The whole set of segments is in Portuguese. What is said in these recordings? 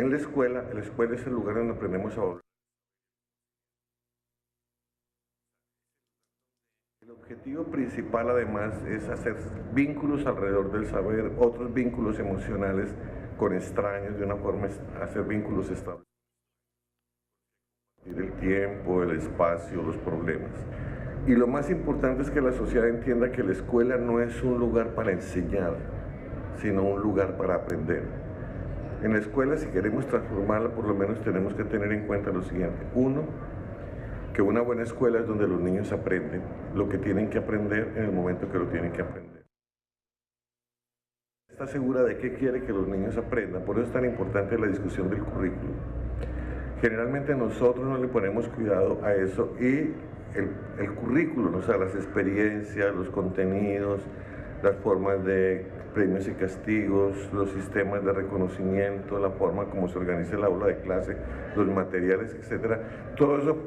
En la escuela es el lugar donde aprendemos a valorar. El objetivo principal, además, es hacer vínculos alrededor del saber, otros vínculos emocionales con extraños, de una forma, hacer vínculos estables. El tiempo, el espacio, los problemas. Y lo más importante es que la sociedad entienda que la escuela no es un lugar para enseñar, sino un lugar para aprender. En la escuela, si queremos transformarla, por lo menos tenemos que tener en cuenta lo siguiente. Uno, que una buena escuela es donde los niños aprenden lo que tienen que aprender en el momento que lo tienen que aprender. Está segura de qué quiere que los niños aprendan, por eso es tan importante la discusión del currículo. Generalmente nosotros no le ponemos cuidado a eso y el currículo, o sea, las experiencias, los contenidos, las formas de premios y castigos, los sistemas de reconocimiento, la forma como se organiza el aula de clase, los materiales, etcétera. Todo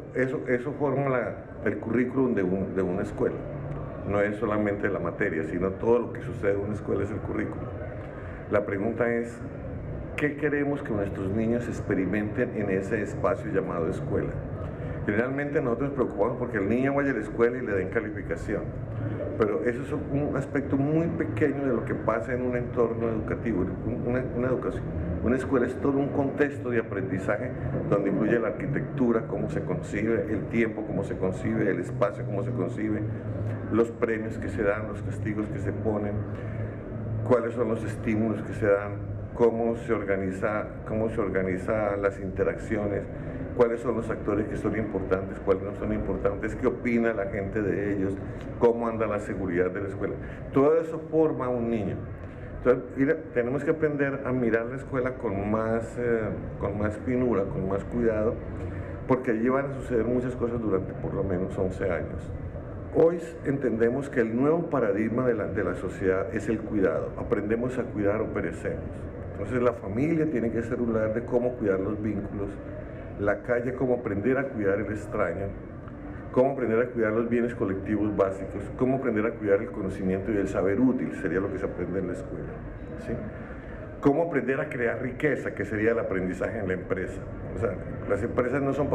eso forma el currículum de una escuela. No es solamente la materia, sino todo lo que sucede en una escuela es el currículum. La pregunta es, ¿qué queremos que nuestros niños experimenten en ese espacio llamado escuela? Generalmente nosotros nos preocupamos porque el niño vaya a la escuela y le den calificación, pero eso es un aspecto muy pequeño de lo que pasa en un entorno educativo. Una educación, una escuela es todo un contexto de aprendizaje donde influye la arquitectura, cómo se concibe, el tiempo, cómo se concibe, el espacio, cómo se concibe, los premios que se dan, los castigos que se ponen, cuáles son los estímulos que se dan, cómo se organiza las interacciones, cuáles son los actores que son importantes, cuáles no son importantes, qué opina la gente de ellos, cómo anda la seguridad de la escuela. Todo eso forma a un niño. Entonces, tenemos que aprender a mirar la escuela con más finura, con más cuidado, porque allí van a suceder muchas cosas durante por lo menos 11 años. Hoy entendemos que el nuevo paradigma de la sociedad es el cuidado. Aprendemos a cuidar o perecemos. Entonces la familia tiene que ser un lugar de cómo cuidar los vínculos, la calle como aprender a cuidar el extraño, cómo aprender a cuidar los bienes colectivos básicos, cómo aprender a cuidar el conocimiento y el saber útil, sería lo que se aprende en la escuela, ¿sí? Cómo aprender a crear riqueza, que sería el aprendizaje en la empresa. O sea, las empresas no son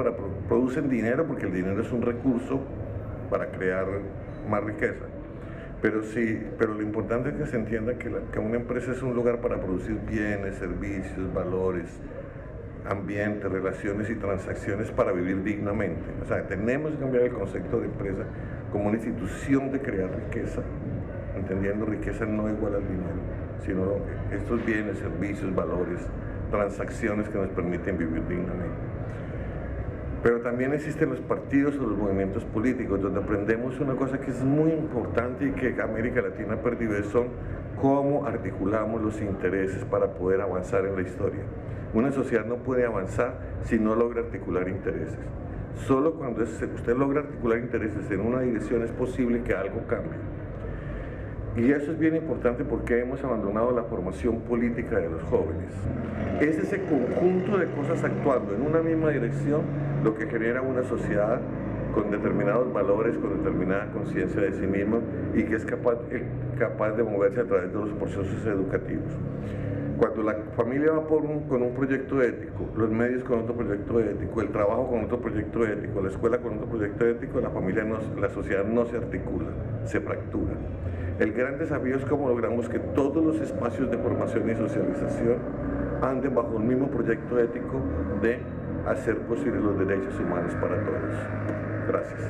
producen dinero porque el dinero es un recurso para crear más riqueza. Pero lo importante es que se entienda que una empresa es un lugar para producir bienes, servicios, valores, ambiente, relaciones y transacciones para vivir dignamente. O sea, tenemos que cambiar el concepto de empresa como una institución de crear riqueza, entendiendo riqueza no igual al dinero, sino estos bienes, servicios, valores, transacciones que nos permiten vivir dignamente. Pero también existen los partidos o los movimientos políticos, donde aprendemos una cosa que es muy importante y que América Latina ha perdido, son cómo articulamos los intereses para poder avanzar en la historia. Una sociedad no puede avanzar si no logra articular intereses. Solo cuando usted logra articular intereses en una dirección es posible que algo cambie. Y eso es bien importante porque hemos abandonado la formación política de los jóvenes. Es ese conjunto de cosas actuando en una misma dirección lo que genera una sociedad con determinados valores, con determinada conciencia de sí misma y que es capaz de moverse a través de los procesos educativos. Cuando la familia va con un proyecto ético, los medios con otro proyecto ético, el trabajo con otro proyecto ético, la escuela con otro proyecto ético, la sociedad no se articula, se fractura. El gran desafío es cómo logramos que todos los espacios de formación y socialización anden bajo el mismo proyecto ético de hacer posibles los derechos humanos para todos. Gracias.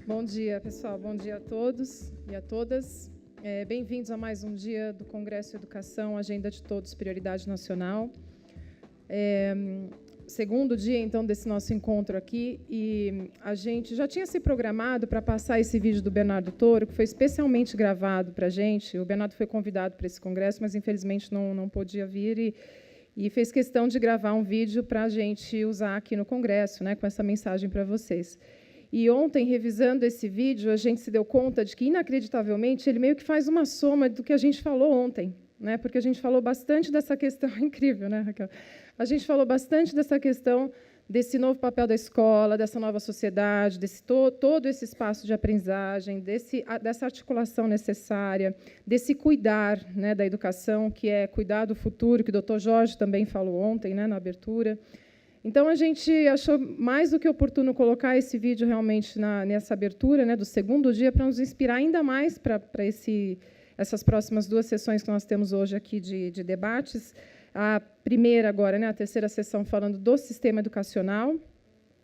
Bom dia, pessoal. Bom dia a todos e a todas. Bem-vindos a mais um dia do Congresso Educação, Agenda de Todos, Prioridade Nacional. Segundo dia, então, desse nosso encontro aqui, e a gente já tinha se programado para passar esse vídeo do Bernardo Toro, que foi especialmente gravado para a gente. O Bernardo foi convidado para esse congresso, mas, infelizmente, não podia vir e fez questão de gravar um vídeo para a gente usar aqui no congresso, né, com essa mensagem para vocês. E ontem, revisando esse vídeo, a gente se deu conta de que, inacreditavelmente, ele meio que faz uma soma do que a gente falou ontem, né, porque a gente falou bastante dessa questão incrível, né, Raquel? A gente falou bastante dessa questão desse novo papel da escola, dessa nova sociedade, todo esse espaço de aprendizagem, dessa articulação necessária, desse cuidar, né, da educação, que é cuidar do futuro, que o doutor Jorge também falou ontem, né, na abertura. Então, a gente achou mais do que oportuno colocar esse vídeo realmente nessa abertura, né, do segundo dia, para nos inspirar ainda mais para essas próximas 2 sessões que nós temos hoje aqui de debates. A primeira agora, né, a terceira sessão, falando do sistema educacional,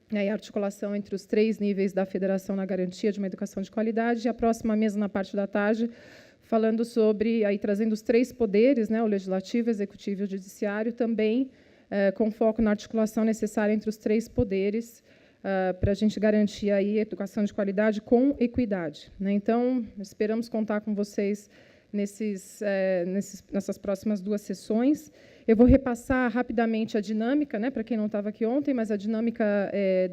né, e a articulação entre os 3 níveis da federação na garantia de uma educação de qualidade, e a próxima mesa, na parte da tarde, falando sobre, aí trazendo os 3 poderes, né, o legislativo, o executivo e o judiciário, também com foco na articulação necessária entre os 3 poderes, para a gente garantir aí a educação de qualidade com equidade, né. Então, esperamos contar com vocês nessas próximas 2 sessões. Eu vou repassar rapidamente a dinâmica, né, para quem não estava aqui ontem, mas a dinâmica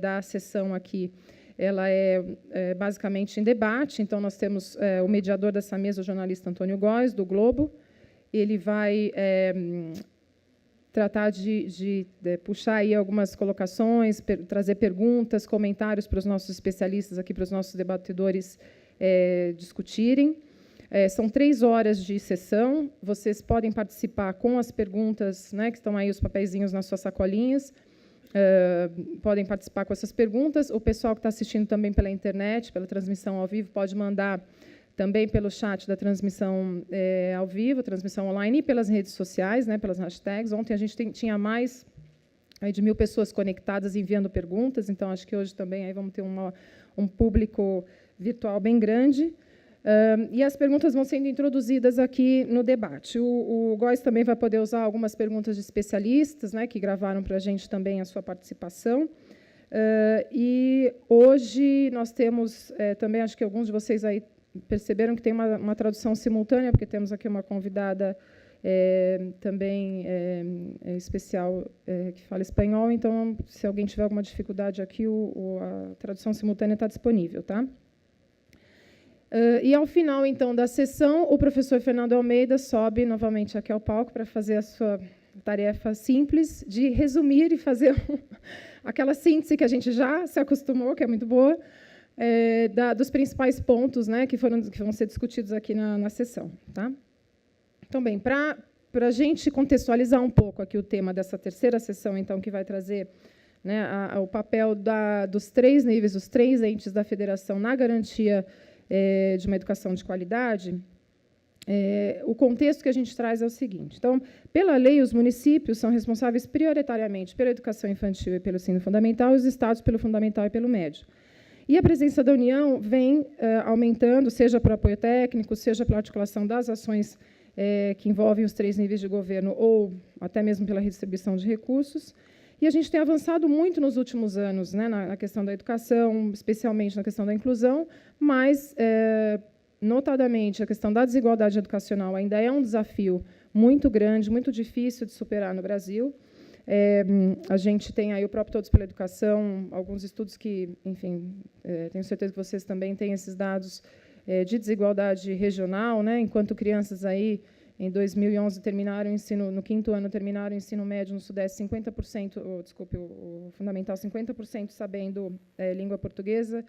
da sessão aqui, ela é basicamente em debate. Então, nós temos o mediador dessa mesa, o jornalista Antônio Góes, do Globo. Ele vai tratar de puxar aí algumas colocações, trazer perguntas, comentários para os nossos especialistas aqui, para os nossos debatedores discutirem. São 3 horas de sessão. Vocês podem participar com as perguntas, né, que estão aí os papeizinhos nas suas sacolinhas. Podem participar com essas perguntas. O pessoal que está assistindo também pela internet, pela transmissão ao vivo, pode mandar também pelo chat da transmissão ao vivo, transmissão online, e pelas redes sociais, né, pelas hashtags. Ontem a gente tinha mais aí de 1.000 pessoas conectadas enviando perguntas, então acho que hoje também aí vamos ter um público virtual bem grande. E as perguntas vão sendo introduzidas aqui no debate. O Góes também vai poder usar algumas perguntas de especialistas, né, que gravaram para a gente também a sua participação. E hoje nós temos também, acho que alguns de vocês aí perceberam que tem uma tradução simultânea, porque temos aqui uma convidada também especial que fala espanhol. Então, se alguém tiver alguma dificuldade aqui, a tradução simultânea está disponível, tá? E, ao final, então, da sessão, o professor Fernando Almeida sobe novamente aqui ao palco para fazer a sua tarefa simples de resumir e fazer aquela síntese que a gente já se acostumou, que é muito boa, dos principais pontos, né, que vão ser discutidos aqui na sessão. Tá? Então, bem, para a gente contextualizar um pouco aqui o tema dessa terceira sessão, então, que vai trazer, né, o papel dos 3 níveis, os 3 entes da federação na garantia de uma educação de qualidade, o contexto que a gente traz é o seguinte. Então, pela lei, os municípios são responsáveis prioritariamente pela educação infantil e pelo ensino fundamental, e os estados pelo fundamental e pelo médio. E a presença da União vem aumentando, seja por apoio técnico, seja pela articulação das ações que envolvem os 3 níveis de governo, ou até mesmo pela redistribuição de recursos. E a gente tem avançado muito nos últimos anos, né, na questão da educação, especialmente na questão da inclusão, mas, notadamente, a questão da desigualdade educacional ainda é um desafio muito grande, muito difícil de superar no Brasil. A gente tem aí o próprio Todos pela Educação, alguns estudos que, enfim, tenho certeza que vocês também têm esses dados de desigualdade regional, né, enquanto crianças aí, em 2011, terminaram o ensino, no 5º ano, terminaram o ensino médio no Sudeste, 50%, o fundamental, 50% sabendo língua portuguesa.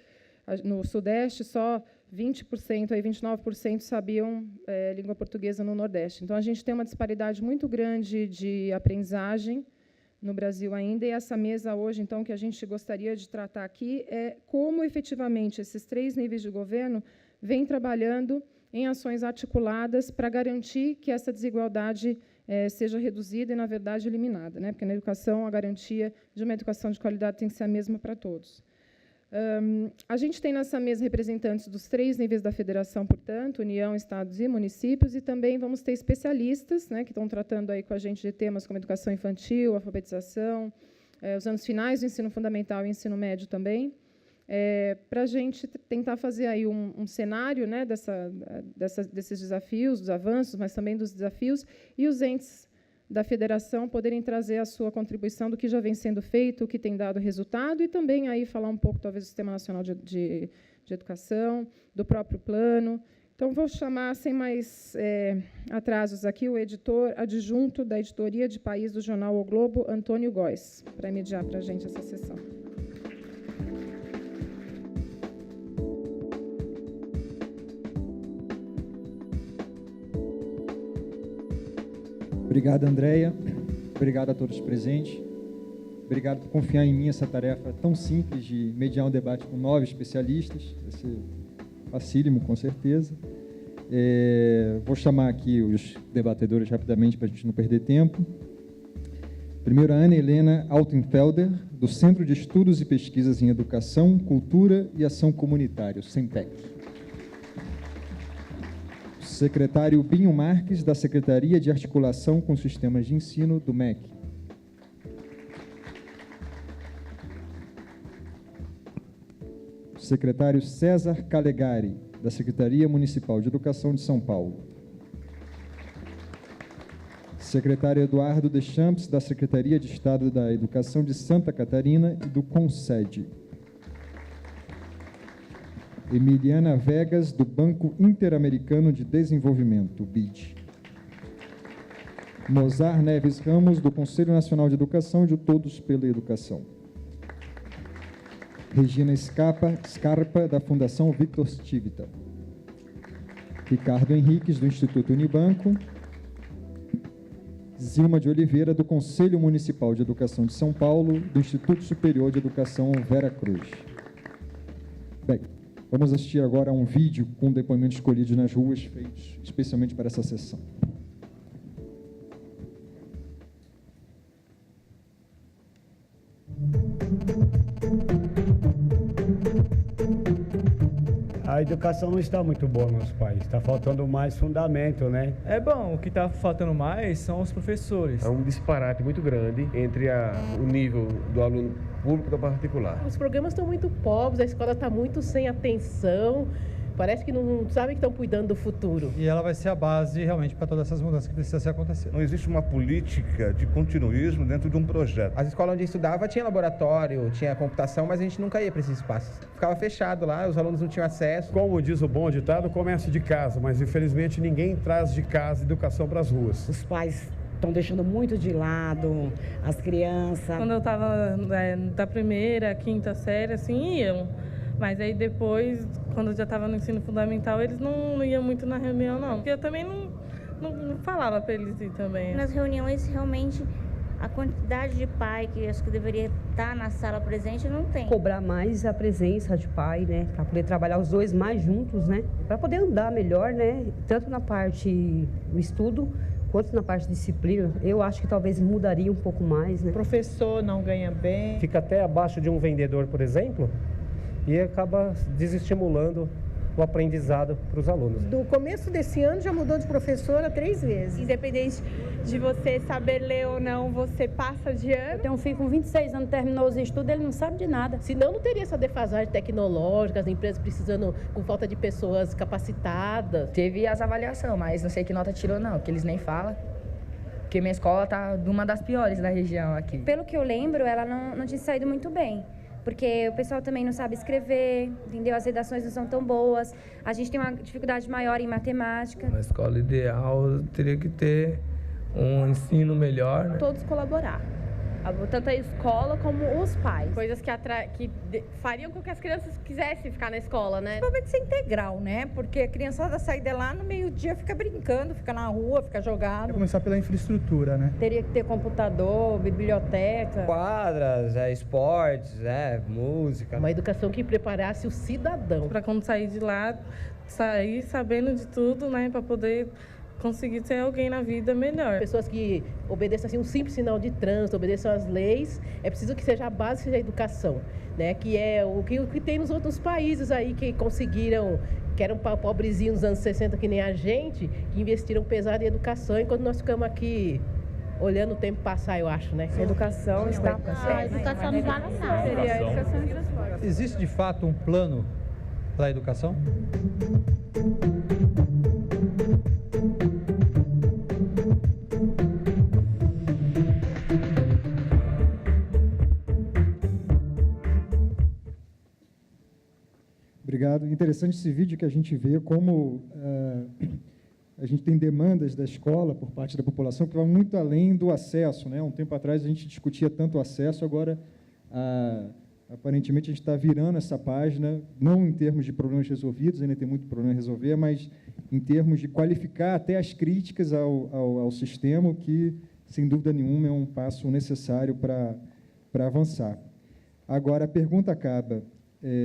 No Sudeste, só 20%, aí 29% sabiam língua portuguesa no Nordeste. Então, a gente tem uma disparidade muito grande de aprendizagem no Brasil ainda, e essa mesa hoje, então, que a gente gostaria de tratar aqui é como, efetivamente, esses 3 níveis de governo vêm trabalhando em ações articuladas para garantir que essa desigualdade seja reduzida e, na verdade, eliminada, né? Porque, na educação, a garantia de uma educação de qualidade tem que ser a mesma para todos. A gente tem nessa mesa representantes dos 3 níveis da federação, portanto, União, Estados e municípios, e também vamos ter especialistas, né, que estão tratando aí com a gente de temas como educação infantil, alfabetização, os anos finais do ensino fundamental e ensino médio também, para a gente tentar fazer aí um cenário, né, desses desafios, dos avanços, mas também dos desafios, e os entes da federação poderem trazer a sua contribuição do que já vem sendo feito, o que tem dado resultado, e também aí falar um pouco, talvez, do Sistema Nacional de Educação, do próprio plano, Então, vou chamar, sem mais atrasos aqui, o editor adjunto da editoria de país do jornal O Globo, Antônio Góes, para mediar para a gente essa sessão. Obrigado, Andréia. Obrigado a todos presentes. Obrigado por confiar em mim essa tarefa tão simples de mediar um debate com 9 especialistas. Vai ser facílimo, com certeza. Vou chamar aqui os debatedores rapidamente para a gente não perder tempo. Primeiro, a Ana Helena Altenfelder, do Centro de Estudos e Pesquisas em Educação, Cultura e Ação Comunitária, o CENPEC. O secretário Binho Marques, da Secretaria de Articulação com Sistemas de Ensino, do MEC. O secretário César Calegari, da Secretaria Municipal de Educação de São Paulo. Secretário Eduardo Deschamps, da Secretaria de Estado da Educação de Santa Catarina e do CONSED. Emiliana Vegas, do Banco Interamericano de Desenvolvimento, BID. Mozar Neves Ramos, do Conselho Nacional de Educação, de Todos pela Educação. Regina Scarpa, da Fundação Victor Stivita. Ricardo Henriques, do Instituto Unibanco. Zilma de Oliveira, do Conselho Municipal de Educação de São Paulo, do Instituto Superior de Educação Vera Cruz. Bem, vamos assistir agora a um vídeo com depoimentos escolhidos nas ruas, feitos especialmente para essa sessão. A educação não está muito boa no nosso país, está faltando mais fundamento, né? É bom, o que está faltando mais são os professores. Há um disparate muito grande entre o nível do aluno público e do particular. Os programas estão muito pobres, a escola está muito sem atenção, parece que não sabem que estão cuidando do futuro. E ela vai ser a base realmente para todas essas mudanças que precisam acontecer. Não existe uma política de continuismo dentro de um projeto. As escolas onde eu estudava tinha laboratório, tinha computação, mas a gente nunca ia para esses espaços. Ficava fechado lá, os alunos não tinham acesso. Como diz o bom ditado, começa de casa, mas infelizmente ninguém traz de casa educação para as ruas. Os pais estão deixando muito de lado as crianças. Quando eu estava da primeira, quinta série, assim, iam. Mas aí depois, quando eu já estava no ensino fundamental, eles não iam muito na reunião, não. Porque eu também não falava para eles ir também. Nas reuniões, realmente, a quantidade de pai que acho que deveria estar na sala presente não tem. Cobrar mais a presença de pai, né? Para poder trabalhar os dois mais juntos, né? Para poder andar melhor, né? Tanto na parte do estudo, quanto na parte de disciplina, eu acho que talvez mudaria um pouco mais, né? O professor não ganha bem. Fica até abaixo de um vendedor, por exemplo, e acaba desestimulando o aprendizado para os alunos. Do começo desse ano já mudou de professora 3 vezes. Independente de você saber ler ou não, você passa de ano. Eu tenho um filho com 26 anos, terminou os estudos, ele não sabe de nada. Senão não teria essa defasagem tecnológica, as empresas precisando, com falta de pessoas capacitadas. Teve as avaliações, mas não sei que nota tirou não, porque eles nem falam. Porque minha escola tá uma das piores da região aqui. Pelo que eu lembro, ela não tinha saído muito bem. Porque o pessoal também não sabe escrever, entendeu? As redações não são tão boas. A gente tem uma dificuldade maior em matemática. Na escola ideal teria que ter um ensino melhor, né? Todos colaborar. Tanto a escola como os pais. Coisas que fariam com que as crianças quisessem ficar na escola, né? Principalmente ser integral, né? Porque a criançada sai de lá no meio-dia, fica brincando, fica na rua, fica jogando. Começar pela infraestrutura, né? Teria que ter computador, biblioteca. Quadras, esportes, música. Uma educação que preparasse o cidadão. Para quando sair de lá, sair sabendo de tudo, né? Para poder conseguir ser alguém na vida melhor. Pessoas que obedeçam assim, um simples sinal de trânsito, obedeçam às leis, é preciso que seja a base, seja a educação, né? Que é o que tem nos outros países aí que conseguiram, que eram pobrezinhos nos anos 60 que nem a gente, que investiram pesado em educação, enquanto nós ficamos aqui olhando o tempo passar, eu acho, né? A educação está... A educação não vale nada. Seria a educação e transporte. Existe, de fato, um plano para a educação? Obrigado. Interessante esse vídeo que a gente vê como a gente tem demandas da escola por parte da população que vão muito além do acesso, né? Um tempo atrás a gente discutia tanto o acesso, agora aparentemente a gente está virando essa página, não em termos de problemas resolvidos, ainda tem muito problema a resolver, mas em termos de qualificar até as críticas ao sistema, que, sem dúvida nenhuma, é um passo necessário para avançar. Agora, a pergunta acaba,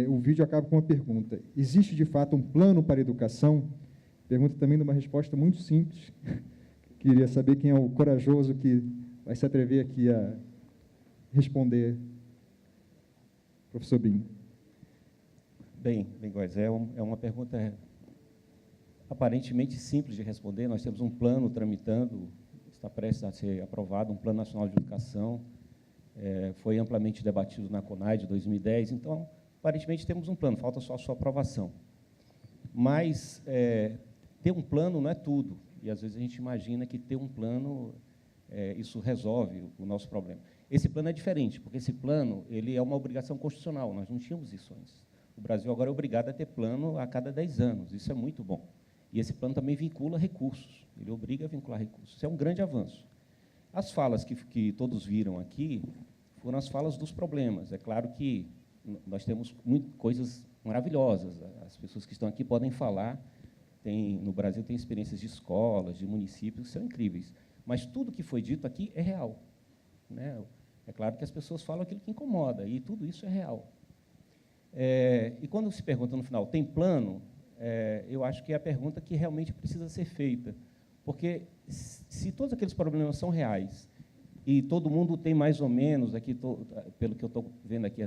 o vídeo acaba com uma pergunta. Existe, de fato, um plano para a educação? Pergunta também de uma resposta muito simples. Queria saber quem é o corajoso que vai se atrever aqui a responder. Professor Binho. Bem, Góes, é uma pergunta aparentemente simples de responder. Nós temos um plano tramitando, está prestes a ser aprovado, um Plano Nacional de Educação, foi amplamente debatido na CONAI de 2010, então, aparentemente temos um plano, falta só a sua aprovação. Mas ter um plano não é tudo, e às vezes a gente imagina que ter um plano, isso resolve o nosso problema. Esse plano é diferente, porque esse plano ele é uma obrigação constitucional, nós não tínhamos isso antes. O Brasil agora é obrigado a ter plano a cada 10 anos, isso é muito bom. E esse plano também vincula recursos, ele obriga a vincular recursos, isso é um grande avanço. As falas que todos viram aqui foram as falas dos problemas. É claro que nós temos coisas maravilhosas, as pessoas que estão aqui podem falar, no Brasil tem experiências de escolas, de municípios, que são incríveis, mas tudo que foi dito aqui é real, né? É claro que as pessoas falam aquilo que incomoda, e tudo isso é real. E quando se pergunta no final, tem plano? Eu acho que é a pergunta que realmente precisa ser feita, porque se todos aqueles problemas são reais, e todo mundo tem mais ou menos, aqui, pelo que eu estou vendo aqui,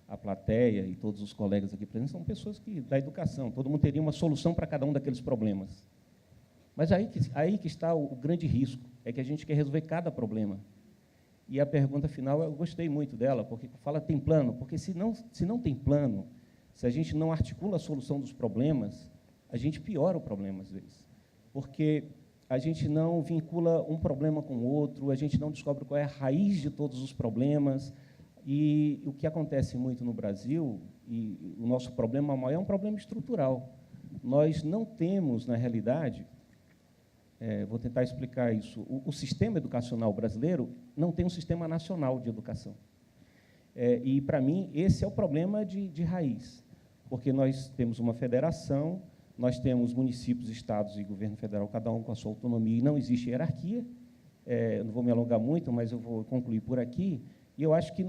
a plateia e todos os colegas aqui presentes, são pessoas da educação, todo mundo teria uma solução para cada um daqueles problemas. Mas aí que está o grande risco, é que a gente quer resolver cada problema. E a pergunta final, eu gostei muito dela, porque fala tem plano, porque se não tem plano, se a gente não articula a solução dos problemas, a gente piora o problema às vezes. Porque a gente não vincula um problema com o outro, a gente não descobre qual é a raiz de todos os problemas. E o que acontece muito no Brasil, e o nosso problema maior é um problema estrutural. Nós não temos, na realidade, vou tentar explicar isso, o sistema educacional brasileiro não tem um sistema nacional de educação. E, para mim, esse é o problema de raiz, porque nós temos uma federação, nós temos municípios, estados e governo federal, cada um com a sua autonomia, e não existe hierarquia. Não vou me alongar muito, mas eu vou concluir por aqui. E eu acho que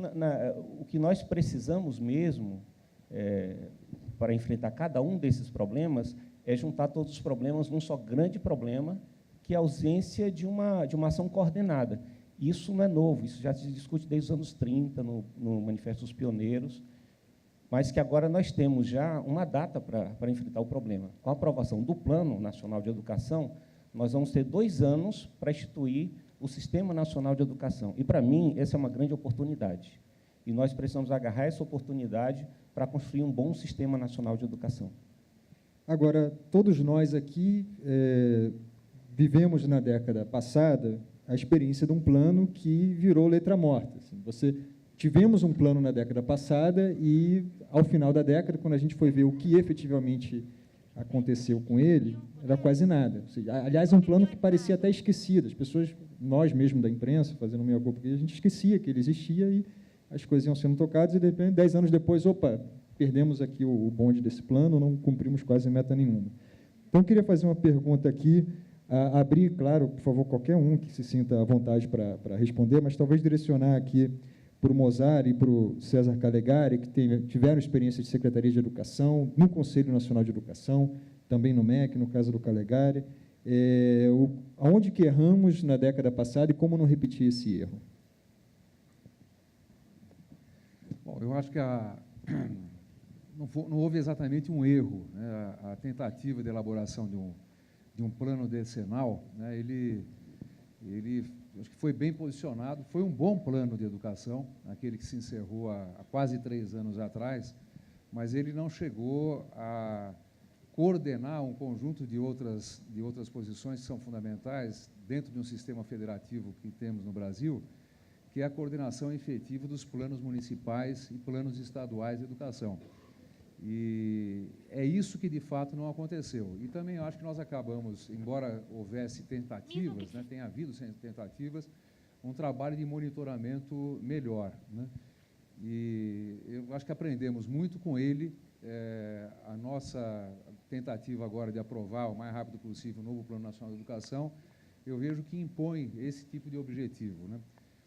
o que nós precisamos mesmo, para enfrentar cada um desses problemas, é juntar todos os problemas num só grande problema, que é a ausência de uma ação coordenada. Isso não é novo, isso já se discute desde os anos 30, no Manifesto dos Pioneiros, mas que agora nós temos já uma data para enfrentar o problema. Com a aprovação do Plano Nacional de Educação, nós vamos ter 2 anos para instituir o Sistema Nacional de Educação. E, para mim, essa é uma grande oportunidade. E nós precisamos agarrar essa oportunidade para construir um bom Sistema Nacional de Educação. Agora, todos nós aqui vivemos na década passada a experiência de um plano que virou letra morta. Assim, tivemos um plano na década passada e, ao final da década, quando a gente foi ver o que efetivamente aconteceu com ele, era quase nada. Ou seja, aliás, um plano que parecia até esquecido. As pessoas, nós mesmos da imprensa, fazendo meia culpa, a gente esquecia que ele existia e as coisas iam sendo tocadas e, de repente, 10 anos depois, opa, perdemos aqui o bonde desse plano, não cumprimos quase meta nenhuma. Então, eu queria fazer uma pergunta aqui, abrir, claro, por favor, qualquer um que se sinta à vontade para responder, mas talvez direcionar aqui para o Mozart e para o César Calegari, que tiveram experiência de Secretaria de Educação, no Conselho Nacional de Educação, também no MEC, no caso do Calegari. Aonde que erramos na década passada e como não repetir esse erro? Bom, eu acho que não houve exatamente um erro, né? A tentativa de elaboração de um plano decenal, né? Ele acho que foi bem posicionado, foi um bom plano de educação, aquele que se encerrou há quase 3 anos atrás, mas ele não chegou a coordenar um conjunto de outras posições que são fundamentais dentro de um sistema federativo que temos no Brasil, que é a coordenação efetiva dos planos municipais e planos estaduais de educação. E isso que, de fato, não aconteceu. E também acho que nós acabamos, embora houvesse tentativas, né, tenha havido tentativas, um trabalho de monitoramento melhor, né? E eu acho que aprendemos muito com ele. A nossa tentativa agora de aprovar o mais rápido possível o novo Plano Nacional de Educação, eu vejo que impõe esse tipo de objetivo, né?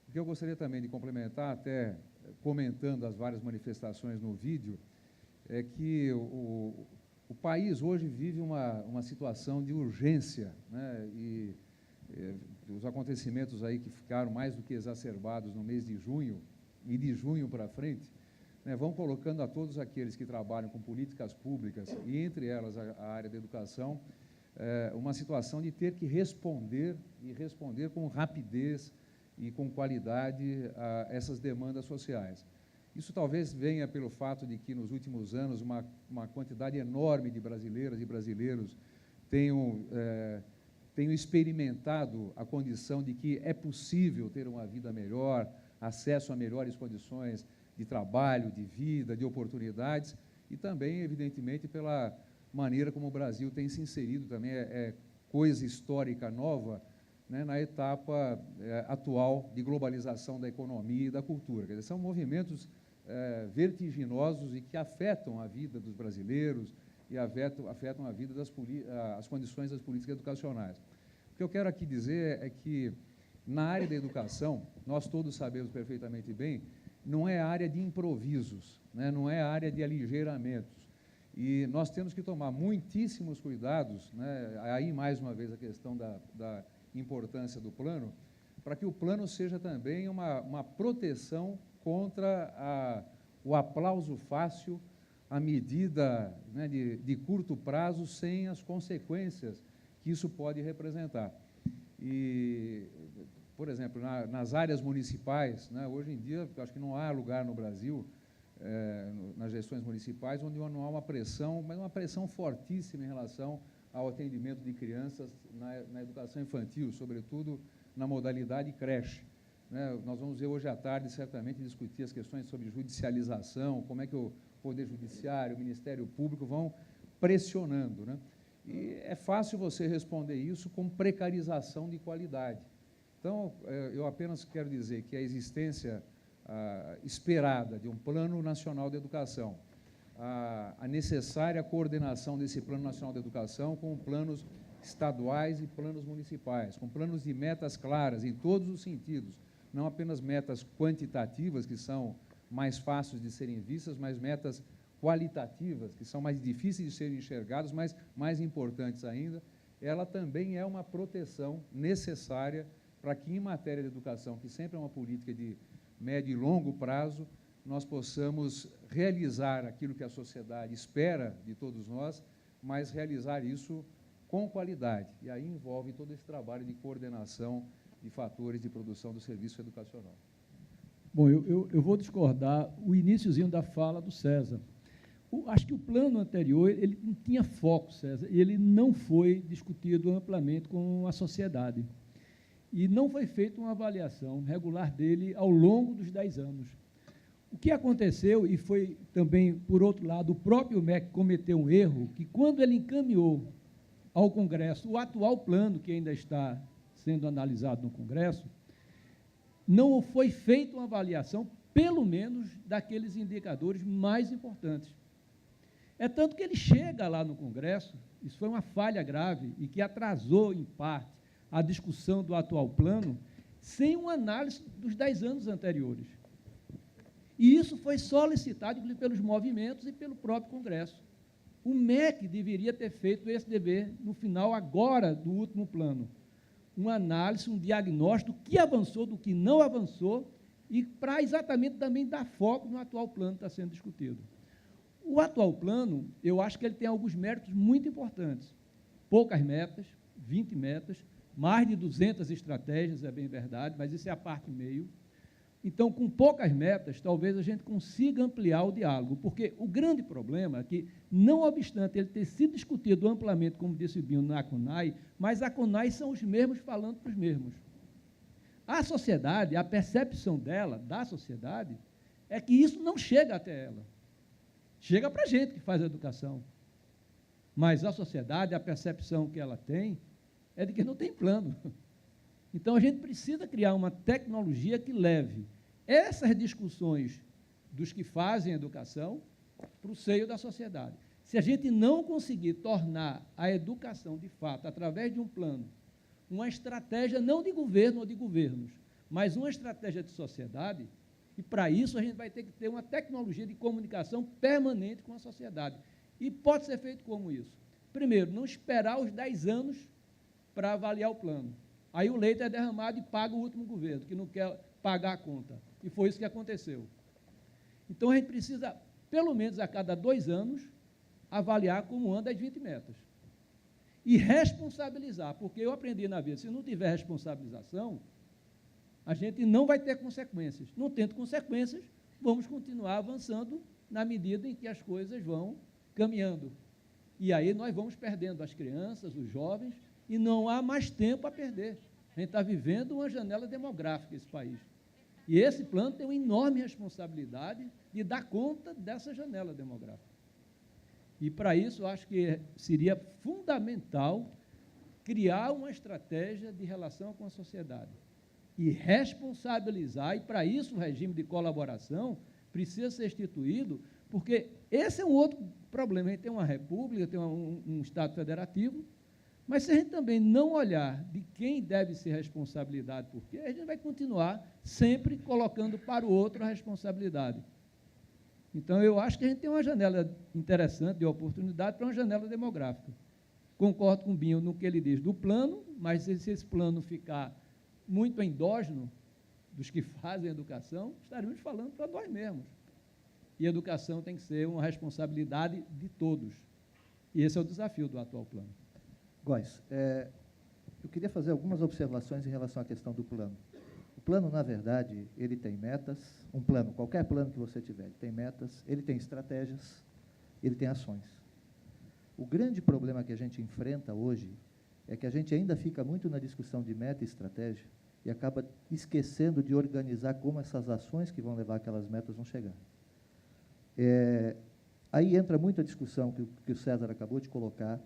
O que eu gostaria também de complementar, até comentando as várias manifestações no vídeo, é que o país hoje vive uma situação de urgência, né? E os acontecimentos aí que ficaram mais do que exacerbados no mês de junho, e de junho para frente, né, vão colocando a todos aqueles que trabalham com políticas públicas, e entre elas a área da educação, uma situação de ter que responder, e responder com rapidez e com qualidade a essas demandas sociais. Isso talvez venha pelo fato de que, nos últimos anos, uma quantidade enorme de brasileiras e brasileiros tenham experimentado a condição de que é possível ter uma vida melhor, acesso a melhores condições de trabalho, de vida, de oportunidades, e também, evidentemente, pela maneira como o Brasil tem se inserido também, coisa histórica nova, né, na etapa atual de globalização da economia e da cultura. Quer dizer, são movimentos vertiginosos e que afetam a vida dos brasileiros e afetam a vida as condições das políticas educacionais. O que eu quero aqui dizer é que, na área da educação, nós todos sabemos perfeitamente bem, não é área de improvisos, né? Não é área de aligeiramentos. E nós temos que tomar muitíssimos cuidados, né? Aí, mais uma vez, a questão da importância do plano, para que o plano seja também uma proteção contra o aplauso fácil, a medida, né, de curto prazo, sem as consequências que isso pode representar. E, por exemplo, nas áreas municipais, né, hoje em dia, acho que não há lugar no Brasil, nas gestões municipais, onde não há uma pressão, mas uma pressão fortíssima em relação ao atendimento de crianças na educação infantil, sobretudo na modalidade creche, né? Nós vamos ver hoje à tarde, certamente, discutir as questões sobre judicialização, como é que o Poder Judiciário, o Ministério Público vão pressionando, né? E é fácil você responder isso com precarização de qualidade. Então, eu apenas quero dizer que a existência esperada de um Plano Nacional de Educação, a necessária coordenação desse Plano Nacional de Educação com planos estaduais e planos municipais, com planos de metas claras em todos os sentidos, não apenas metas quantitativas, que são mais fáceis de serem vistas, mas metas qualitativas, que são mais difíceis de serem enxergadas, mas mais importantes ainda. Ela também é uma proteção necessária para que, em matéria de educação, que sempre é uma política de médio e longo prazo, nós possamos realizar aquilo que a sociedade espera de todos nós, mas realizar isso com qualidade. E aí envolve todo esse trabalho de coordenação de fatores de produção do serviço educacional. Bom, eu vou discordar o iniciozinho da fala do César. Acho que o plano anterior, ele não tinha foco, César, e ele não foi discutido amplamente com a sociedade. E não foi feita uma avaliação regular dele ao longo dos 10 anos. O que aconteceu, e foi também, por outro lado, o próprio MEC cometeu um erro, que quando ele encaminhou ao Congresso o atual plano, que ainda está sendo analisado no Congresso, não foi feita uma avaliação, pelo menos, daqueles indicadores mais importantes. É tanto que ele chega lá no Congresso, isso foi uma falha grave e que atrasou, em parte, a discussão do atual plano, sem uma análise dos 10 anos anteriores. E isso foi solicitado pelos movimentos e pelo próprio Congresso. O MEC deveria ter feito esse dever no final, agora, do último plano. Uma análise, um diagnóstico do que avançou, do que não avançou, e para exatamente também dar foco no atual plano que está sendo discutido. O atual plano, eu acho que ele tem alguns méritos muito importantes. Poucas metas, 20 metas, mais de 200 estratégias, é bem verdade, mas isso é a parte meio. Então, com poucas metas, talvez a gente consiga ampliar o diálogo, porque o grande problema é que, não obstante ele ter sido discutido amplamente, como disse o Binho, na CONAI, mas a CONAI são os mesmos falando para os mesmos. A sociedade, a percepção dela, da sociedade, é que isso não chega até ela. Chega para a gente que faz a educação. Mas a sociedade, a percepção que ela tem é de que não tem plano. Então, a gente precisa criar uma tecnologia que leve essas discussões dos que fazem educação para o seio da sociedade. Se a gente não conseguir tornar a educação, de fato, através de um plano, uma estratégia não de governo ou de governos, mas uma estratégia de sociedade, e para isso a gente vai ter que ter uma tecnologia de comunicação permanente com a sociedade. E pode ser feito como isso? Primeiro, não esperar os 10 anos para avaliar o plano. Aí o leite é derramado e paga o último governo, que não quer pagar a conta. E foi isso que aconteceu. Então, a gente precisa, pelo menos a cada 2 anos, avaliar como anda as 20 metas. E responsabilizar, porque eu aprendi na vida, se não tiver responsabilização, a gente não vai ter consequências. Não tendo consequências, vamos continuar avançando na medida em que as coisas vão caminhando. E aí nós vamos perdendo as crianças, os jovens, e não há mais tempo a perder. A gente está vivendo uma janela demográfica nesse país. E esse plano tem uma enorme responsabilidade de dar conta dessa janela demográfica. E, para isso, eu acho que seria fundamental criar uma estratégia de relação com a sociedade e responsabilizar, e, para isso, o regime de colaboração precisa ser instituído, porque esse é um outro problema. A gente tem uma república, tem um Estado federativo, mas se a gente também não olhar de quem deve ser a responsabilidade, porque a gente vai continuar sempre colocando para o outro a responsabilidade. Então, eu acho que a gente tem uma janela interessante de oportunidade para uma janela demográfica. Concordo com o Binho no que ele diz do plano, mas se esse plano ficar muito endógeno dos que fazem educação, estaremos falando para nós mesmos. E a educação tem que ser uma responsabilidade de todos. E esse é o desafio do atual plano. Góes, eu queria fazer algumas observações em relação à questão do plano. O plano, na verdade, ele tem metas, um plano, qualquer plano que você tiver, ele tem metas, ele tem estratégias, ele tem ações. O grande problema que a gente enfrenta hoje é que a gente ainda fica muito na discussão de meta e estratégia e acaba esquecendo de organizar como essas ações que vão levar aquelas metas vão chegar. Aí entra muito a discussão que o César acabou de colocar,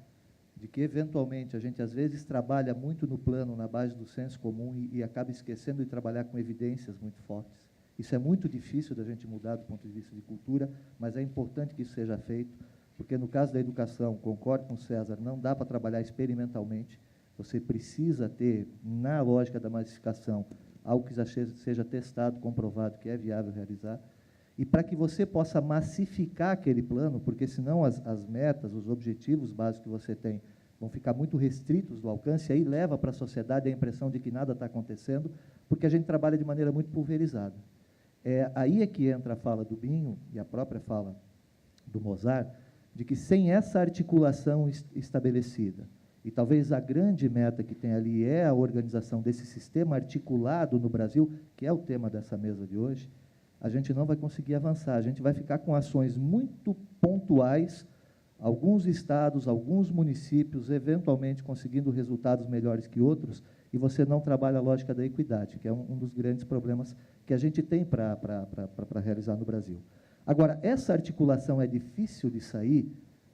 de que, eventualmente, a gente, às vezes, trabalha muito no plano, na base do senso comum, e acaba esquecendo de trabalhar com evidências muito fortes. Isso é muito difícil da gente mudar do ponto de vista de cultura, mas é importante que isso seja feito, porque, no caso da educação, concordo com o César, não dá para trabalhar experimentalmente, você precisa ter, na lógica da massificação, algo que já seja testado, comprovado, que é viável realizar, e para que você possa massificar aquele plano, porque senão as metas, os objetivos básicos que você tem vão ficar muito restritos do alcance, e aí leva para a sociedade a impressão de que nada está acontecendo, porque a gente trabalha de maneira muito pulverizada. Aí é que entra a fala do Binho e a própria fala do Mozart, de que sem essa articulação estabelecida, e talvez a grande meta que tem ali é a organização desse sistema articulado no Brasil, que é o tema dessa mesa de hoje, a gente não vai conseguir avançar, a gente vai ficar com ações muito pontuais, alguns estados, alguns municípios, eventualmente conseguindo resultados melhores que outros, e você não trabalha a lógica da equidade, que é um dos grandes problemas que a gente tem para realizar no Brasil. Agora, essa articulação é difícil de sair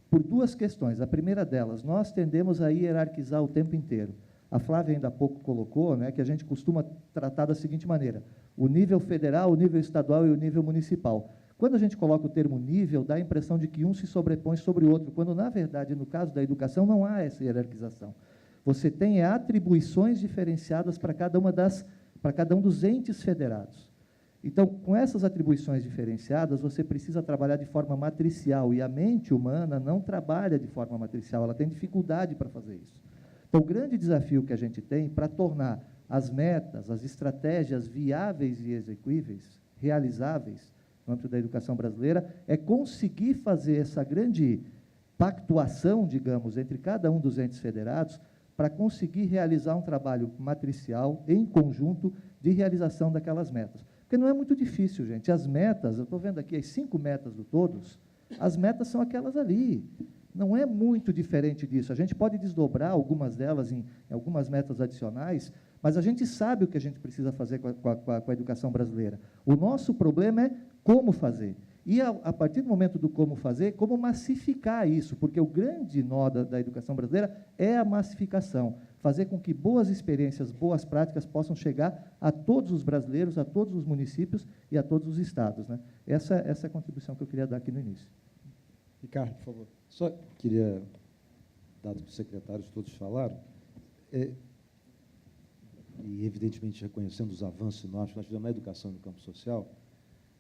por 2 questões. A primeira delas, nós tendemos a hierarquizar o tempo inteiro. A Flávia ainda há pouco colocou, né, que a gente costuma tratar da seguinte maneira: o nível federal, o nível estadual e o nível municipal. Quando a gente coloca o termo nível, dá a impressão de que um se sobrepõe sobre o outro, quando, na verdade, no caso da educação, não há essa hierarquização. Você tem atribuições diferenciadas para cada um dos entes federados. Então, com essas atribuições diferenciadas, você precisa trabalhar de forma matricial, e a mente humana não trabalha de forma matricial, ela tem dificuldade para fazer isso. Então, o grande desafio que a gente tem para tornar as metas, as estratégias viáveis e execuíveis, realizáveis, no âmbito da educação brasileira, é conseguir fazer essa grande pactuação, digamos, entre cada um dos entes federados, para conseguir realizar um trabalho matricial, em conjunto, de realização daquelas metas. Porque não é muito difícil, gente. As metas, eu estou vendo aqui as 5 metas do todos, as metas são aquelas ali. Não é muito diferente disso. A gente pode desdobrar algumas delas em algumas metas adicionais, mas a gente sabe o que a gente precisa fazer com a educação brasileira. O nosso problema é como fazer. E, a partir do momento do como fazer, como massificar isso, porque o grande nó da educação brasileira é a massificação, fazer com que boas experiências, boas práticas possam chegar a todos os brasileiros, a todos os municípios e a todos os estados, né? Essa é a contribuição que eu queria dar aqui no início. Ricardo, por favor. Só queria, dado que os secretários todos falaram, e, evidentemente, reconhecendo os avanços nós fizemos na educação e no campo social,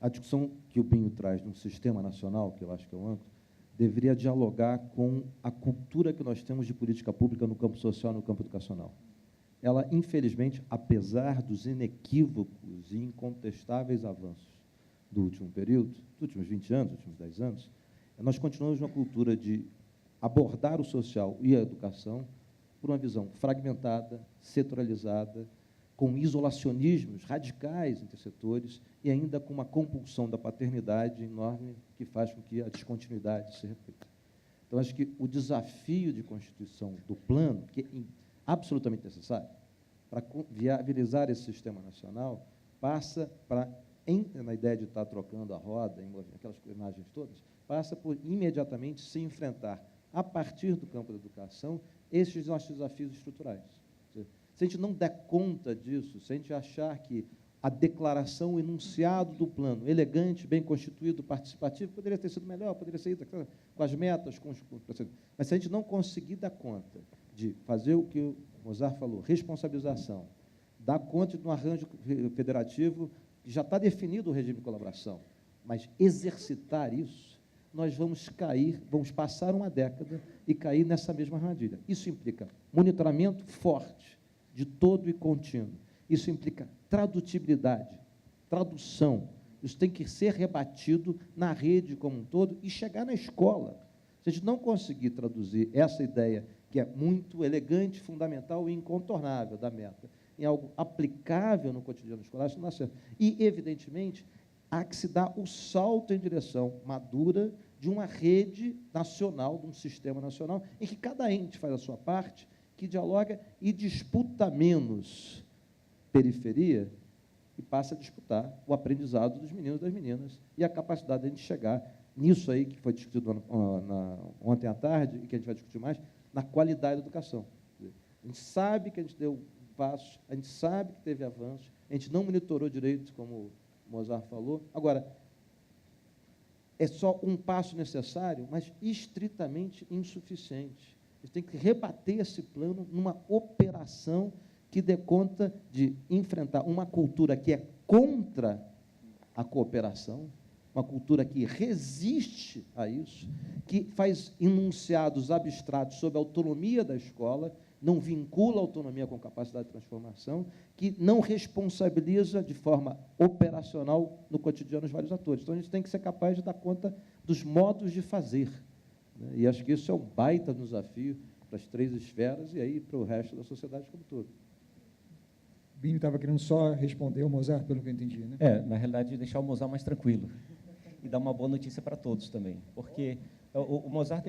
a discussão que o Binho traz de um sistema nacional, que eu acho que é o âncora, deveria dialogar com a cultura que nós temos de política pública no campo social e no campo educacional. Ela, infelizmente, apesar dos inequívocos e incontestáveis avanços do último período, dos últimos 20 anos, dos últimos 10 anos, nós continuamos numa cultura de abordar o social e a educação por uma visão fragmentada, setoralizada, com isolacionismos radicais entre setores e ainda com uma compulsão da paternidade enorme que faz com que a descontinuidade se repita. Então, acho que o desafio de constituição do plano, que é absolutamente necessário para viabilizar esse sistema nacional, passa na ideia de estar trocando a roda, aquelas imagens todas, passa por imediatamente se enfrentar, a partir do campo da educação, esses nossos desafios estruturais. Se a gente não der conta disso, se a gente achar que a declaração, o enunciado do plano, elegante, bem constituído, participativo, poderia ter sido melhor, poderia ser com as metas, com os procedimentos. Mas se a gente não conseguir dar conta de fazer o que o Mozart falou, responsabilização, dar conta de um arranjo federativo que já está definido o regime de colaboração, mas exercitar isso, nós vamos passar uma década e cair nessa mesma armadilha. Isso implica monitoramento forte, de todo e contínuo. Isso implica tradutibilidade, tradução. Isso tem que ser rebatido na rede como um todo e chegar na escola. Se a gente não conseguir traduzir essa ideia, que é muito elegante, fundamental e incontornável da meta, em algo aplicável no cotidiano escolar, isso não dá certo. E, evidentemente, há que se dar o salto em direção madura de uma rede nacional, de um sistema nacional, em que cada ente faz a sua parte, que dialoga e disputa menos periferia e passa a disputar o aprendizado dos meninos e das meninas e a capacidade de a gente chegar nisso aí que foi discutido ontem à tarde e que a gente vai discutir mais, na qualidade da educação. A gente sabe que a gente deu passos, a gente sabe que teve avanços, a gente não monitorou direito, como o Mozart falou. Agora, é só um passo necessário, mas estritamente insuficiente. A gente tem que rebater esse plano numa operação que dê conta de enfrentar uma cultura que é contra a cooperação, uma cultura que resiste a isso, que faz enunciados abstratos sobre a autonomia da escola, não vincula a autonomia com capacidade de transformação, que não responsabiliza de forma operacional no cotidiano os vários atores. Então, a gente tem que ser capaz de dar conta dos modos de fazer. E acho que isso é um baita desafio para as 3 esferas e aí para o resto da sociedade como todo. Binho estava querendo só responder o Mozart, pelo que eu entendi, né? Na realidade, deixar o Mozart mais tranquilo e dar uma boa notícia para todos também, porque o Mozart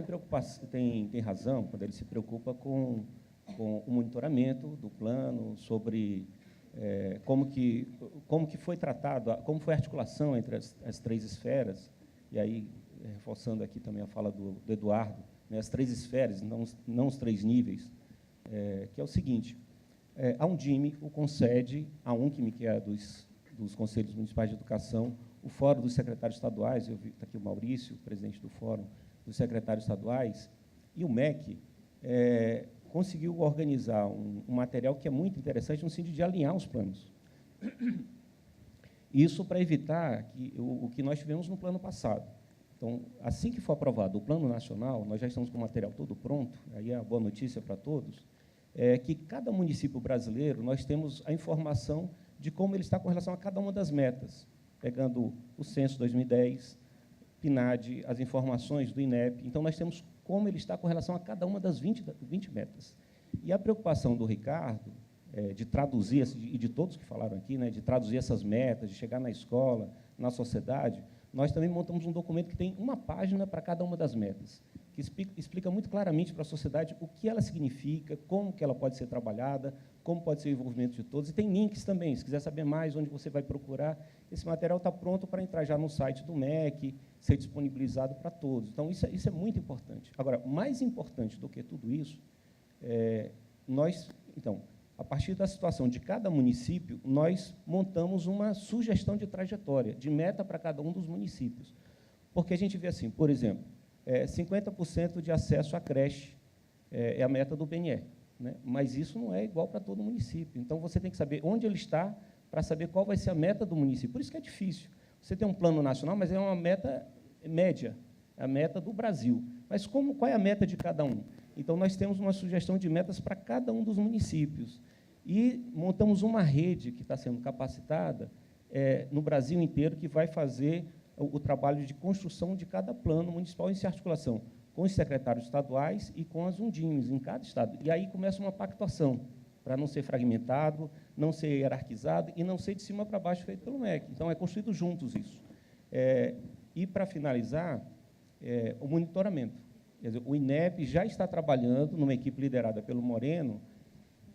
tem razão quando ele se preocupa com o monitoramento do plano, sobre como que foi tratado, como foi a articulação entre as 3 esferas, e aí, reforçando aqui também a fala do Eduardo, né, as 3 esferas, não os 3 níveis, que é o seguinte, a Undime concede à UNCM, que é dos Conselhos Municipais de Educação, o Fórum dos Secretários Estaduais, está aqui o Maurício, presidente do Fórum dos Secretários Estaduais, e o MEC conseguiu organizar um material que é muito interessante no sentido de alinhar os planos. Isso para evitar o que nós tivemos no plano passado. Então, assim que for aprovado o Plano Nacional, nós já estamos com o material todo pronto, aí é a boa notícia para todos, que cada município brasileiro, nós temos a informação de como ele está com relação a cada uma das metas, pegando o Censo 2010, PNAD, as informações do INEP. Então, nós temos como ele está com relação a cada uma das 20 metas. E a preocupação do Ricardo, de traduzir, e de todos que falaram aqui, né, de traduzir essas metas, de chegar na escola, na sociedade, nós também montamos um documento que tem uma página para cada uma das metas. que explica muito claramente para a sociedade o que ela significa, como que ela pode ser trabalhada, como pode ser o envolvimento de todos. E tem links também, se quiser saber mais, onde você vai procurar. Esse material está pronto para entrar já no site do MEC, ser disponibilizado para todos. Então, isso é muito importante. Agora, mais importante do que tudo isso, então, a partir da situação de cada município, nós montamos uma sugestão de trajetória, de meta para cada um dos municípios. Porque a gente vê assim, por exemplo, 50% de acesso à creche é a meta do BNE, né? Mas isso não é igual para todo município. Então, você tem que saber onde ele está para saber qual vai ser a meta do município. Por isso que é difícil. Você tem um plano nacional, mas é uma meta média, a meta do Brasil. Mas qual é a meta de cada um? Então, nós temos uma sugestão de metas para cada um dos municípios. E montamos uma rede que está sendo capacitada no Brasil inteiro, que vai fazer o trabalho de construção de cada plano municipal em articulação com os secretários estaduais e com as undines em cada estado. E aí começa uma pactuação, para não ser fragmentado, não ser hierarquizado e não ser de cima para baixo feito pelo MEC. Então, é construído juntos isso. E, para finalizar, o monitoramento. Quer dizer, o INEP já está trabalhando, numa equipe liderada pelo Moreno,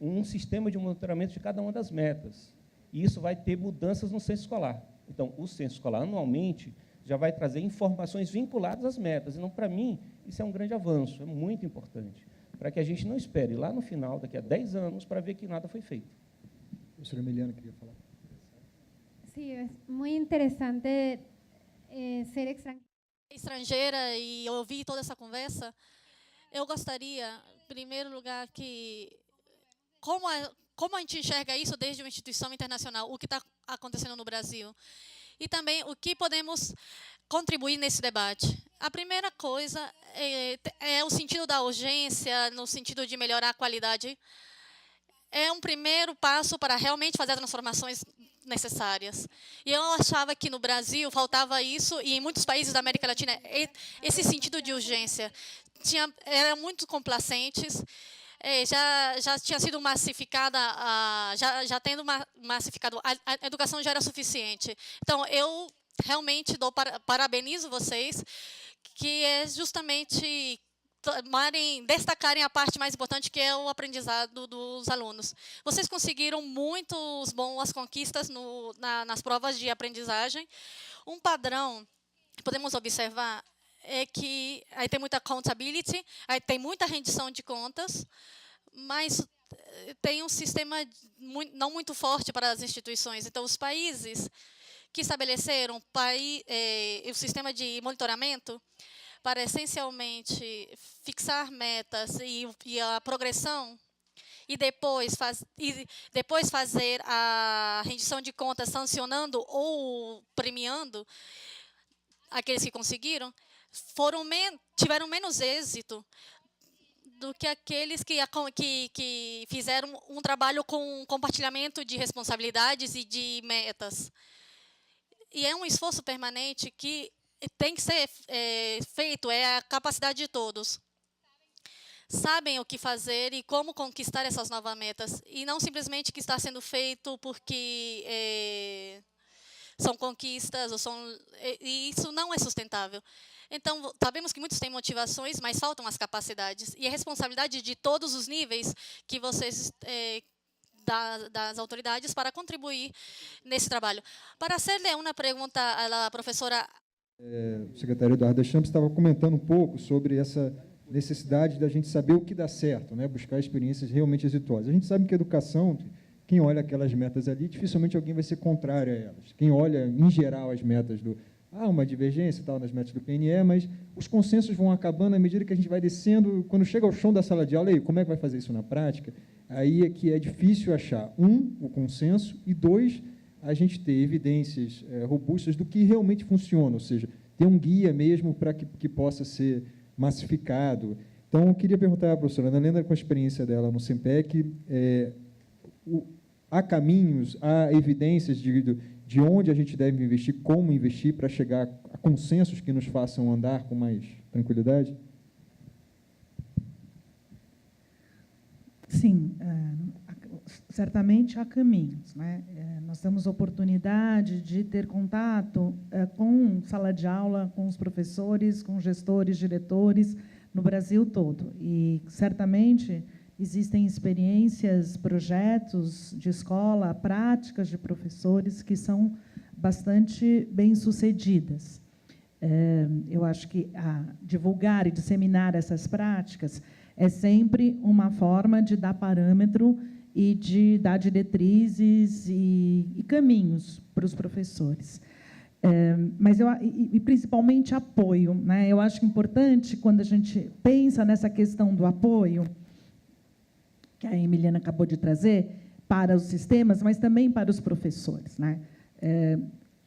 um sistema de monitoramento de cada uma das metas. E isso vai ter mudanças no censo escolar. Então, o censo escolar, anualmente, já vai trazer informações vinculadas às metas. Então, para mim, isso é um grande avanço, é muito importante, para que a gente não espere lá no final, daqui a 10 anos, para ver que nada foi feito. A professora Emiliana queria falar. Sim, é muito interessante ser estrangeira e ouvir toda essa conversa. Eu gostaria, em primeiro lugar, que como a gente enxerga isso desde uma instituição internacional, o que está acontecendo no Brasil, e também o que podemos contribuir nesse debate. A primeira coisa é o sentido da urgência, no sentido de melhorar a qualidade. É um primeiro passo para realmente fazer as transformações necessárias. E eu achava que no Brasil faltava isso, e em muitos países da América Latina, esse sentido de urgência. Eram muito complacentes, já tinha sido massificada, já tendo massificado, a educação já era suficiente. Então, eu realmente parabenizo vocês, que é justamente destacarem a parte mais importante, que é o aprendizado dos alunos. Vocês conseguiram muitas boas conquistas nas provas de aprendizagem. Um padrão que podemos observar é que aí tem muita accountability, aí tem muita rendição de contas, mas tem um sistema não muito forte para as instituições. Então, os países que estabeleceram o sistema de monitoramento para, essencialmente, fixar metas e a progressão, e depois fazer a rendição de contas sancionando ou premiando aqueles que conseguiram, tiveram menos êxito do que aqueles que fizeram um trabalho com compartilhamento de responsabilidades e de metas. E é um esforço permanente que tem que ser feito, é a capacidade de todos. Sabem o que fazer e como conquistar essas novas metas. E não simplesmente que está sendo feito porque são conquistas, e isso não é sustentável. Então, sabemos que muitos têm motivações, mas faltam as capacidades. E a responsabilidade de todos os níveis que vocês das autoridades para contribuir nesse trabalho. Para hacerle uma pergunta à professora... O secretário Eduardo Deschamps estava comentando um pouco sobre essa necessidade da gente saber o que dá certo, né? Buscar experiências realmente exitosas. A gente sabe que a educação, quem olha aquelas metas ali, dificilmente alguém vai ser contrário a elas. Quem olha, em geral, as metas uma divergência e tal nas metas do PNE, mas os consensos vão acabando à medida que a gente vai descendo. Quando chega ao chão da sala de aula, como é que vai fazer isso na prática? Aí é que é difícil achar, o consenso, e 2, a gente ter evidências robustas do que realmente funciona, ou seja, ter um guia mesmo para que possa ser massificado. Então, eu queria perguntar à professora Ana Helena, com a experiência dela no SEMPEC, há caminhos, há evidências de onde a gente deve investir, como investir para chegar a consensos que nos façam andar com mais tranquilidade? Sim, certamente há caminhos, né? Nós temos oportunidade de ter contato com sala de aula, com os professores, com gestores, diretores no Brasil todo. E, certamente, existem experiências, projetos de escola, práticas de professores que são bastante bem-sucedidas. Eu acho que divulgar e disseminar essas práticas é sempre uma forma de dar parâmetro e de dar diretrizes e caminhos para os professores. Mas e principalmente apoio, né? Eu acho importante, quando a gente pensa nessa questão do apoio, que a Emiliana acabou de trazer, para os sistemas, mas também para os professores, né?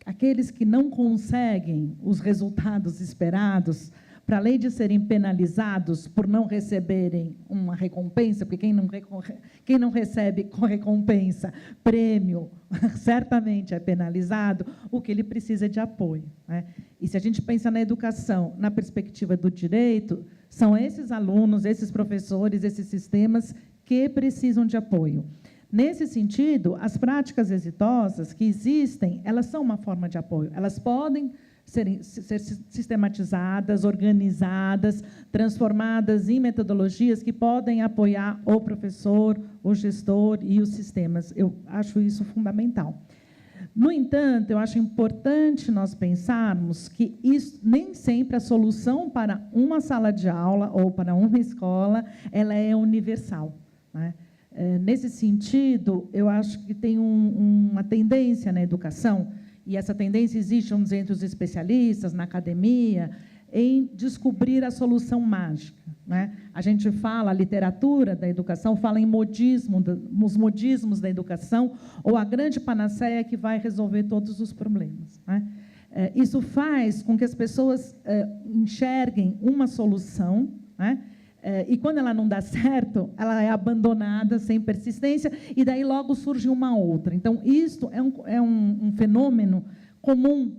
Aqueles que não conseguem os resultados esperados, para além de serem penalizados por não receberem uma recompensa, porque quem não recebe com recompensa, prêmio, certamente é penalizado, o que ele precisa é de apoio, né? E se a gente pensa na educação, na perspectiva do direito, são esses alunos, esses professores, esses sistemas que precisam de apoio. Nesse sentido, as práticas exitosas que existem, elas são uma forma de apoio. Elas podem ser sistematizadas, organizadas, transformadas em metodologias que podem apoiar o professor, o gestor e os sistemas. Eu acho isso fundamental. No entanto, eu acho importante nós pensarmos que isso, nem sempre a solução para uma sala de aula ou para uma escola ela é universal, né? Nesse sentido, eu acho que tem uma tendência na educação, e essa tendência existe entre os especialistas, na academia, em descobrir a solução mágica, né? A gente fala, a literatura da educação fala em modismo, os modismos da educação, ou a grande panaceia que vai resolver todos os problemas, né? Isso faz com que as pessoas enxerguem uma solução, né? E, quando ela não dá certo, ela é abandonada sem persistência, e daí logo surge uma outra. Então, isso é um fenômeno comum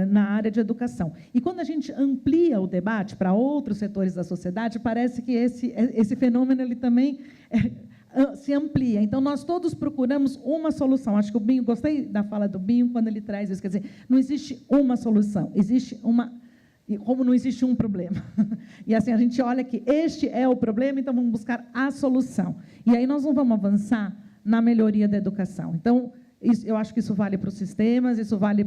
na área de educação. E, quando a gente amplia o debate para outros setores da sociedade, parece que esse fenômeno ele também se amplia. Então, nós todos procuramos uma solução. Acho que o Binho, gostei da fala do Binho quando ele traz isso. Quer dizer, não existe uma solução, existe uma... Como não existe um problema. E assim, a gente olha que este é o problema, então vamos buscar a solução. E aí nós não vamos avançar na melhoria da educação. Então, eu acho que isso vale para os sistemas, isso vale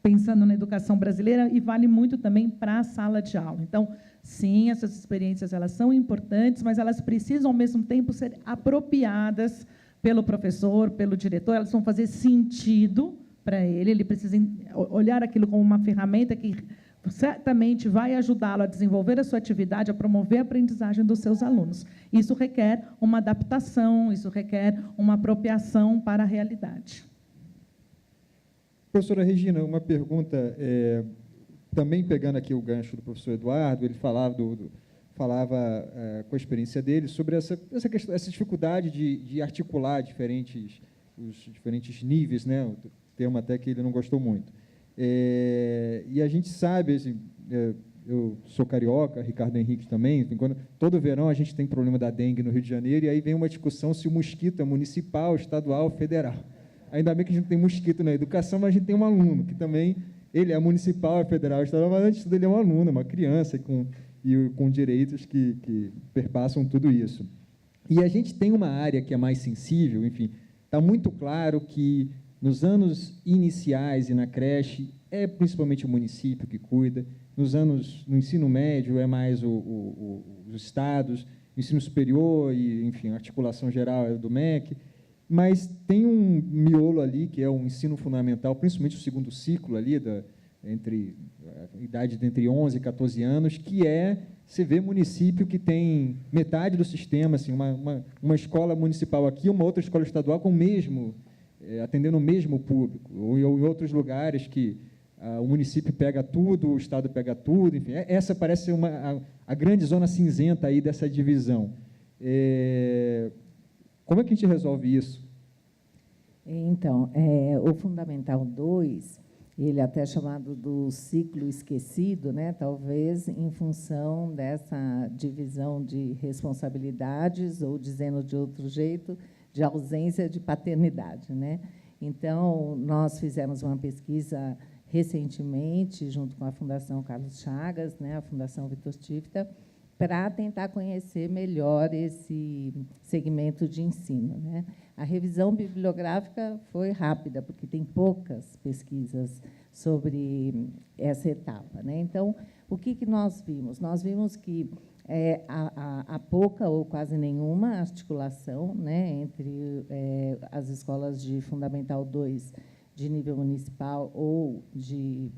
pensando na educação brasileira e vale muito também para a sala de aula. Então, sim, essas experiências elas são importantes, mas elas precisam, ao mesmo tempo, ser apropriadas pelo professor, pelo diretor, elas vão fazer sentido para ele precisa olhar aquilo como uma ferramenta que certamente vai ajudá-lo a desenvolver a sua atividade, a promover a aprendizagem dos seus alunos. Isso requer uma adaptação, isso requer uma apropriação para a realidade. Professora Regina, uma pergunta, também pegando aqui o gancho do professor Eduardo, ele falava, com a experiência dele sobre essa dificuldade de articular os diferentes níveis, né? O termo até que ele não gostou muito. E a gente sabe, assim, eu sou carioca, Ricardo Henrique também, enfim, todo verão a gente tem problema da dengue no Rio de Janeiro, e aí vem uma discussão se o mosquito é municipal, estadual ou federal. Ainda bem que a gente não tem mosquito na educação, mas a gente tem um aluno, que também, ele é municipal, é federal, estadual, mas antes de tudo ele é um aluno, uma criança, com direitos que perpassam tudo isso. E a gente tem uma área que é mais sensível, enfim, está muito claro que nos anos iniciais e na creche, é principalmente o município que cuida. No ensino médio, é mais os estados. No ensino superior, e, enfim, a articulação geral é do MEC. Mas tem um miolo ali, que é o ensino fundamental, principalmente o segundo ciclo ali, a idade de entre 11 e 14 anos, que você vê município que tem metade do sistema, assim, uma escola municipal aqui, uma outra escola estadual com o mesmo... atendendo o mesmo público, ou em outros lugares que o município pega tudo, o Estado pega tudo, enfim, essa parece ser a grande zona cinzenta aí dessa divisão. Como é que a gente resolve isso? Então, o Fundamental 2, ele até chamado do ciclo esquecido, né? Talvez em função dessa divisão de responsabilidades, ou dizendo de outro jeito, de ausência de paternidade, né? Então, nós fizemos uma pesquisa recentemente, junto com a Fundação Carlos Chagas, né, a Fundação Vitor Tifta, para tentar conhecer melhor esse segmento de ensino, né? A revisão bibliográfica foi rápida, porque tem poucas pesquisas sobre essa etapa, né? Então, o que nós vimos? Nós vimos que há pouca ou quase nenhuma articulação, né, entre as escolas de Fundamental 2 de nível municipal ou de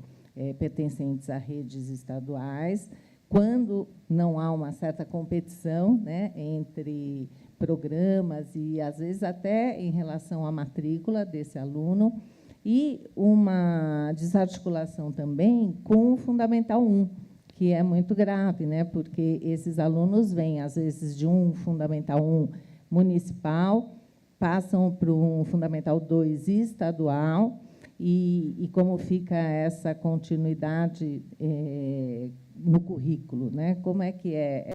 pertencentes a redes estaduais, quando não há uma certa competição, né, entre programas e, às vezes, até em relação à matrícula desse aluno, e uma desarticulação também com o Fundamental 1, que é muito grave, né, porque esses alunos vêm, às vezes, de um Fundamental 1 municipal, passam para um Fundamental 2 estadual, e como fica essa continuidade no currículo, né? Como é que é